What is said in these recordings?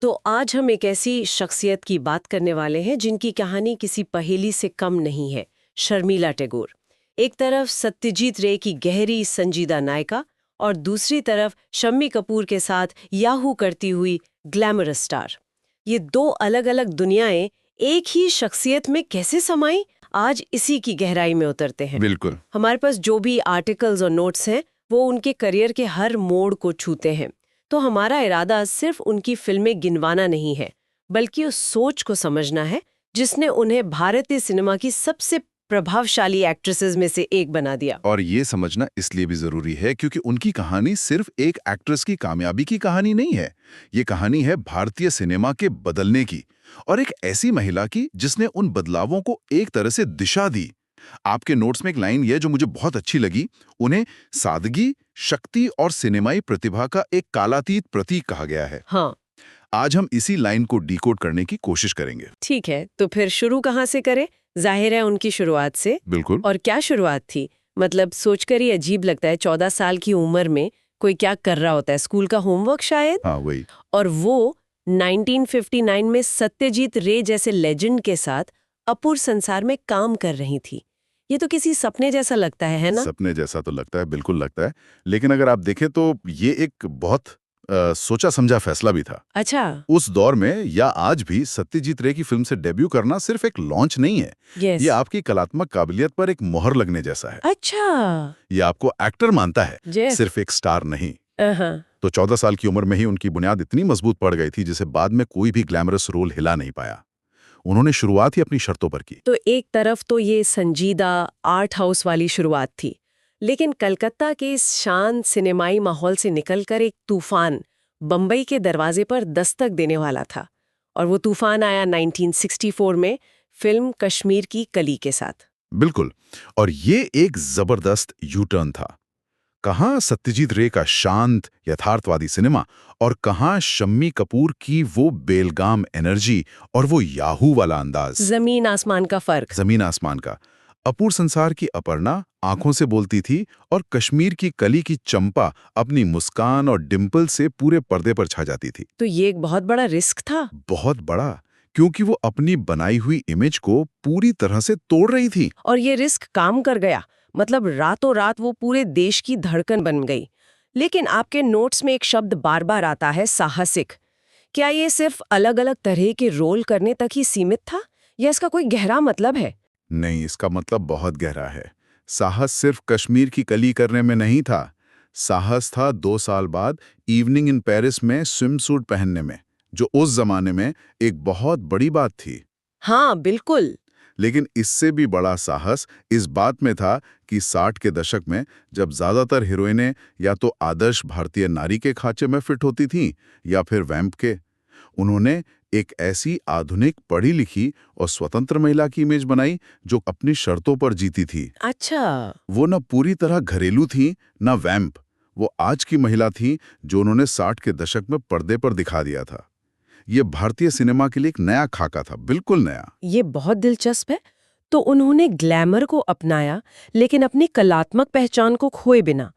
तो आज हम एक ऐसी शख्सियत की बात करने वाले हैं जिनकी कहानी किसी पहेली से कम नहीं है। शर्मिला टैगोर। एक तरफ सत्यजीत रे की गहरी संजीदा नायिका और दूसरी तरफ शम्मी कपूर के साथ याहू करती हुई ग्लैमरस स्टार। ये दो अलग अलग दुनियाएं एक ही शख्सियत में कैसे समाई, आज इसी की गहराई में उतरते हैं। बिल्कुल। हमारे पास जो भी आर्टिकल्स और नोट्स हैं वो उनके करियर के हर मोड़ को छूते हैं। तो हमारा इरादा सिर्फ उनकी फिल्में गिनवाना नहीं है, बल्कि उस सोच को समझना है जिसने उन्हें भारतीय सिनेमा की सबसे प्रभावशाली एक्ट्रेसेस में से एक बना दिया। और ये समझना इसलिए भी जरूरी है क्योंकि उनकी कहानी सिर्फ एक एक्ट्रेस की कामयाबी की कहानी नहीं है। ये कहानी है भारतीय सिनेमा के बदलने की, और एक ऐसी महिला की जिसने उन बदलावों को एक तरह से दिशा दी। आपके नोट्स में एक लाइन है जो मुझे बहुत अच्छी लगी। उन्हें सादगी, शक्ति और सिनेमाई प्रतिभा का एक कालातीत प्रतीक कहा गया है। हाँ, आज हम इसी लाइन को डिकोड करने की कोशिश करेंगे। ठीक है, तो फिर शुरू कहाँ से करें? जाहिर है उनकी शुरुआत से। बिल्कुल। और क्या शुरुआत थी, मतलब सोचकर ही अजीब लगता है। 14 साल की उम्र में कोई क्या कर रहा होता है, स्कूल का होमवर्क शायद। हाँ, वही। और वो 1959 में सत्यजीत रे जैसे लेजेंड के साथ अपूर संसार में काम कर रही थी। ये तो किसी सपने जैसा लगता है ना? सपने जैसा तो लगता है, बिल्कुल लगता है। लेकिन अगर आप देखें तो ये एक बहुत सोचा समझा फैसला भी था। अच्छा। उस दौर में या आज भी सत्यजीत रे की फिल्म से डेब्यू करना सिर्फ एक लॉन्च नहीं है। यस। ये आपकी कलात्मक काबिलियत पर एक मोहर लगने जैसा है। अच्छा। ये आपको एक्टर मानता है, Yes। सिर्फ एक स्टार नहीं। अहाँ। तो 14 साल की उम्र में ही उनकी बुनियाद इतनी मजबूत पड़ गई थी जिसे बाद में कोई भी ग्लैमरस रोल हिला नहीं पाया। उन्होंने शुरुआत ही अपनी शर्तों पर की। तो एक तरफ तो ये संजीदा आर्ट हाउस वाली शुरुआत थी, लेकिन कलकत्ता के इस शांत सिनेमाई माहौल से निकलकर एक तूफान बम्बई के दरवाजे पर दस्तक देने वाला था। और वो तूफान आया 1964 में फिल्म कश्मीर की कली के साथ। बिल्कुल। और ये एक जबरदस्त यू टर्न था। कहाँ सत्यजीत रे का शांत यथार्थवादी सिनेमा और कहाँ शम्मी कपूर की वो बेलगाम एनर्जी और वो याहू वाला अंदाज। जमीन आसमान का फर्क। जमीन आसमान का। अपूर संसार की अपर्णा आंखों से बोलती थी और कश्मीर की कली की चंपा अपनी मुस्कान और डिम्पल से पूरे पर्दे पर छा जाती थी। तो ये एक बहुत बड़ा रिस्क था। बहुत बड़ा, क्योंकि वो अपनी बनाई हुई इमेज को पूरी तरह से तोड़ रही थी। और ये रिस्क काम कर गया, मतलब रातों रात वो पूरे देश की धड़कन बन गई। लेकिन आपके नोट्स में एक शब्द बार बार आता है, साहसिक। क्या ये सिर्फ अलग अलग तरह के रोल करने तक ही सीमित था, या इसका कोई गहरा मतलब है? नहीं, इसका मतलब बहुत गहरा है। साहस सिर्फ कश्मीर की कली करने में नहीं था। साहस था 2 साल बाद इवनिंग इन पेरिस में स्विम सूट पहनने में, जो उस जमाने में एक बहुत बड़ी बात थी। हाँ बिल्कुल। लेकिन इससे भी बड़ा साहस इस बात में था कि 60 के दशक में जब ज्यादातर हीरोइनें या तो आदर्श भारतीय नारी के खांचे में फिट होती थीं या फिर वैम्प के, उन्होंने एक ऐसी आधुनिक, पढ़ी लिखी और स्वतंत्र महिला की इमेज बनाई जो अपनी शर्तों पर जीती थी। अच्छा। वो न पूरी तरह घरेलू थी, न वैम्प। वो आज की महिला थी जो उन्होंने 60 के दशक में पर्दे पर दिखा दिया था। ये भारतीय सिनेमा के लिए एक नया खाका था, बिल्कुल नया। ये बहुत दिलचस्प है। तो उन्होंने ग्लैमर को अपनाया, लेकिन अपनी कलात्मक पहचान को खोए बिना।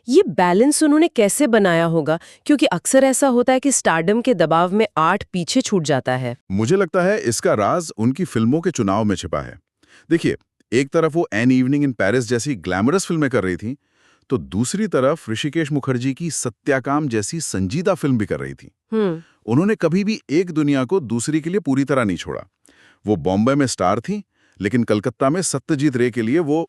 ये बैलेंस उन्होंने कैसे बनाया होगा? क्योंकि अक्सर ऐसा होता है कि स्टारडम के दबाव में आर्ट पीछे छूट जाता है। मुझे लगता है इसका राज उनकी फिल्मों के चुनाव में छिपा है। देखिए, एक तरफ वो एन इवनिंग इन पेरिस जैसी ग्लैमरस फिल्में कर रही थी, तो दूसरी तरफ ऋषिकेश मुखर्जी की सत्याकाम जैसी संजीदा फिल्म भी कर रही थी। उन्होंने कभी भी एक दुनिया को दूसरी के लिए पूरी तरह नहीं छोड़ा। वो बॉम्बे में स्टार थी, लेकिन कलकत्ता में सत्यजीत रे के लिए वो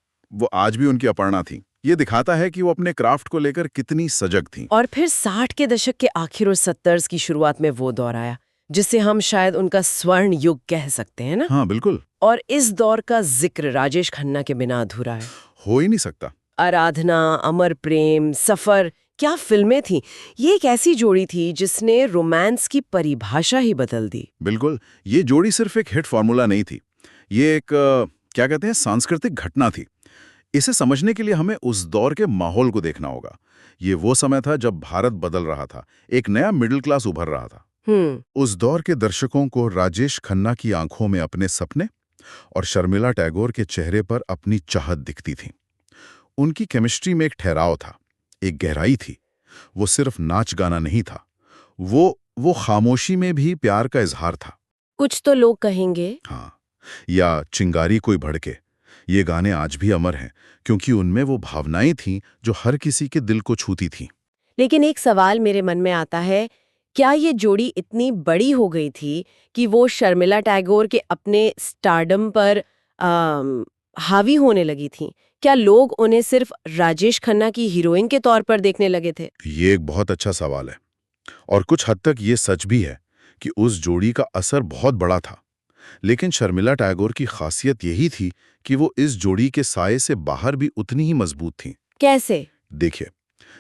आज भी उनकी अपर्णा थी। ये दिखाता है कि वो अपने क्राफ्ट को लेकर कितनी सजग थी। और फिर 60 के दशक के आखिर और 70s की शुरुआत में वो दौर आया, जिसे हम शायद उनका स्वर्ण युग कह सकते हैं ना? हाँ, बिल्कुल। और इस दौर का जिक्र राजेश खन्ना के बिना अधूरा है। हो ही नहीं सकता। आराधना, अमर प्रेम, सफर, क्या फिल्में थी। ये एक ऐसी जोड़ी थी जिसने रोमांस की परिभाषा ही बदल दी। बिल्कुल। ये जोड़ी सिर्फ एक हिट फॉर्मूला नहीं थी, ये एक क्या कहते हैं, सांस्कृतिक घटना थी। इसे समझने के लिए हमें उस दौर के माहौल को देखना होगा। ये वो समय था जब भारत बदल रहा था, एक नया मिडिल क्लास उभर रहा था। उस दौर के दर्शकों को राजेश खन्ना की आंखों में अपने सपने और शर्मिला टैगोर के चेहरे पर अपनी चाहत दिखती थी। उनकी केमिस्ट्री में एक ठहराव था, एक गहराई थी। वो सिर्फ नाच गाना नहीं था, वो खामोशी में भी प्यार का इजहार था। कुछ तो लोग कहेंगे। हाँ, या चिंगारी कोई भड़के, ये गाने आज भी अमर हैं क्योंकि उनमें वो भावनाएं थीं जो हर किसी के दिल को छूती थीं। लेकिन एक सवाल मेरे मन में आता है, क्या ये जोड़ी इतनी बड़ी हो गई थी कि वो शर्मिला टैगोर के अपने स्टारडम पर हावी होने लगी थी? क्या लोग उन्हें सिर्फ राजेश खन्ना की हीरोइन के तौर पर देखने लगे थे? ये एक बहुत अच्छा सवाल है और कुछ हद तक ये सच भी है कि उस जोड़ी का असर बहुत बड़ा था। लेकिन शर्मिला टैगोर की खासियत यही थी कि वो इस जोड़ी के साये से बाहर भी उतनी ही मजबूत थीं। कैसे? देखिए,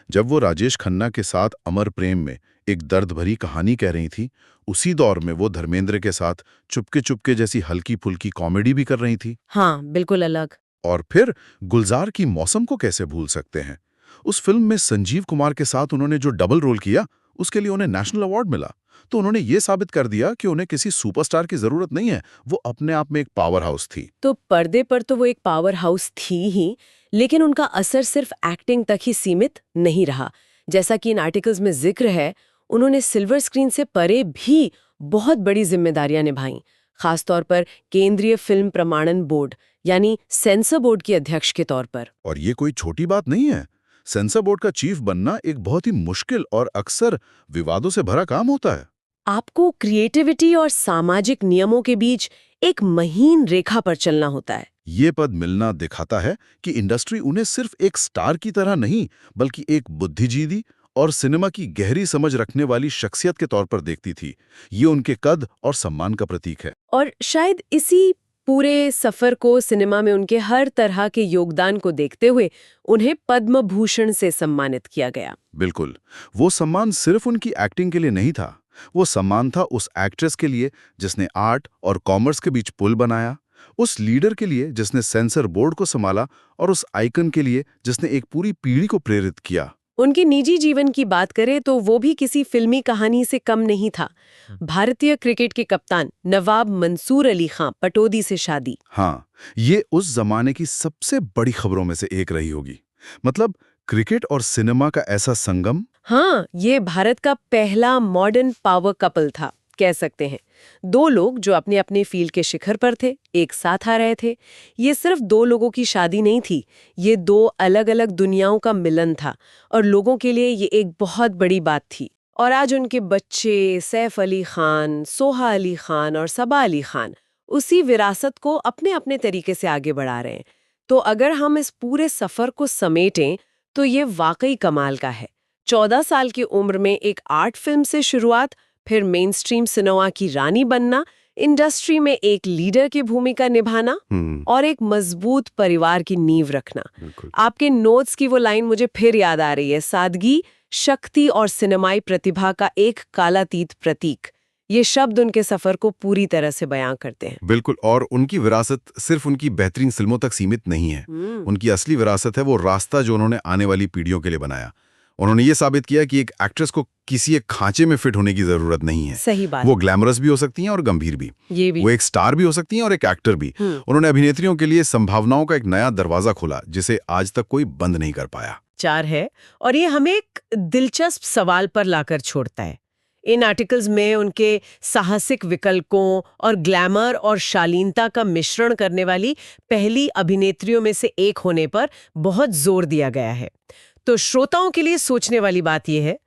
जब वो राजेश खन्ना के साथ अमर प्रेम में एक दर्द भरी कहानी कह रही थी, उसी दौर में वो धर्मेंद्र के साथ चुपके चुपके जैसी हल्की फुल्की कॉमेडी भी कर रही थी। हाँ, बिल्कुल अलग। और फिर गुलजार की मौसम को कैसे भूल सकते हैं। उस फिल्म में संजीव कुमार के साथ उन्होंने जो डबल रोल किया, उसके लिए उन्हें नेशनल अवार्ड मिला। तो उन्होंने ये साबित कर दिया कि उन्हें किसी सुपरस्टार की जरूरत नहीं है, वो अपने आप में एक पावर हाउस थी। तो पर्दे पर तो वो एक पावर हाउस थी ही, लेकिन उनका असर सिर्फ एक्टिंग तक ही सीमित नहीं रहा। जैसा कि इन आर्टिकल्स में जिक्र है, उन्होंने सिल्वर स्क्रीन से परे भी बहुत बड़ी जिम्मेदारियां निभाईं, खासतौर पर केंद्रीय फिल्म प्रमाणन बोर्ड यानी सेंसर बोर्ड के अध्यक्ष के तौर पर। और ये कोई छोटी बात नहीं है। सेंसर बोर्ड का चीफ बनना एक बहुत ही मुश्किल और अक्सर विवादों से भरा काम होता है। आपको क्रिएटिविटी और सामाजिक नियमों के बीच एक महीन रेखा पर चलना होता है। ये पद मिलना दिखाता है कि इंडस्ट्री उन्हें सिर्फ एक स्टार की तरह नहीं, बल्कि एक बुद्धिजीवी और सिनेमा की गहरी समझ रखने वाली शख्सियत के तौर पर देखती थी। ये उनके कद और सम्मान का प्रतीक है। और शायद इसी पूरे सफर को, सिनेमा में उनके हर तरह के योगदान को देखते हुए उन्हें पद्म भूषण से सम्मानित किया गया। बिल्कुल, वो सम्मान सिर्फ उनकी एक्टिंग के लिए नहीं था, वो सम्मान था उस एक्ट्रेस के लिए जिसने आर्ट और कॉमर्स के बीच पुल बनाया, उस लीडर के लिए जिसने सेंसर बोर्ड को संभाला, और उस आइकन के लिए जिसने एक पूरी पीढ़ी को प्रेरित किया। उनके निजी जीवन की बात करें तो वो भी किसी फिल्मी कहानी से कम नहीं था। भारतीय क्रिकेट के कप्तान नवाब मंसूर अली खां पटौदी से शादी। हाँ, ये उस जमाने की सबसे बड़ी खबरों में से एक रही होगी। मतलब क्रिकेट और सिनेमा का ऐसा संगम। हाँ, ये भारत का पहला मॉडर्न पावर कपल था, कह सकते हैं। दो लोग जो अपने अपने फील्ड के शिखर पर थे, एक साथ आ रहे थे। ये सिर्फ दो लोगों की शादी नहीं थी, ये दो अलग अलग दुनियाओं का मिलन था, और लोगों के लिए ये एक बहुत बड़ी बात थी। और आज उनके बच्चे सैफ अली खान, सोहा अली खान और सबा अली खान उसी विरासत को अपने अपने तरीके से आगे बढ़ा रहे हैं। तो अगर हम इस पूरे सफर को समेटें तो ये वाकई कमाल का है। 14 साल की उम्र में एक आर्ट फिल्म से शुरुआत, फिर मेन स्ट्रीम सिनेमा की रानी बनना, इंडस्ट्री में एक लीडर की भूमिका निभाना और एक मजबूत परिवार की नींव रखना। आपके नोट्स की वो लाइन मुझे फिर याद आ रही है, सादगी, शक्ति और सिनेमाई प्रतिभा का एक कालातीत प्रतीक। ये शब्द उनके सफर को पूरी तरह से बयां करते हैं। बिल्कुल, और उनकी विरासत सिर्फ उनकी बेहतरीन फिल्मों तक सीमित नहीं है। उनकी असली विरासत है वो रास्ता जो उन्होंने आने वाली पीढ़ियों के लिए बनाया। उन्होंने ये साबित किया कि एक एक्ट्रेस को किसी एक खांचे में फिट होने की जरूरत नहीं है। सही बात। वो ग्लैमरस भी हो सकती हैं और गंभीर भी। ये भी। वो एक स्टार भी हो सकती हैं और एक एक्टर भी। उन्होंने अभिनेत्रियों के लिए संभावनाओं का एक नया दरवाजा खोला जिसे आज तक कोई बंद नहीं कर पाया। चार है, और ये हमें एक दिलचस्प सवाल पर लाकर छोड़ता है। इन आर्टिकल्स में उनके साहसिक विकल्पों और ग्लैमर और शालीनता का मिश्रण करने वाली पहली अभिनेत्रियों में से एक होने पर बहुत जोर दिया गया है। तो श्रोताओं के लिए सोचने वाली बात यह है,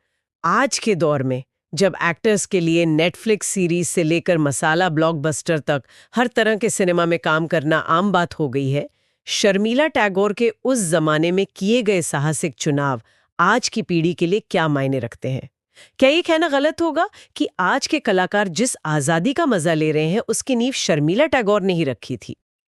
आज के दौर में जब एक्टर्स के लिए नेटफ्लिक्स सीरीज से लेकर मसाला ब्लॉकबस्टर तक हर तरह के सिनेमा में काम करना आम बात हो गई है, शर्मिला टैगोर के उस जमाने में किए गए साहसिक चुनाव आज की पीढ़ी के लिए क्या मायने रखते हैं? क्या ये कहना गलत होगा कि आज के कलाकार जिस आजादी का मजा ले रहे हैं उसकी नींव शर्मिला टैगोर ने ही रखी थी?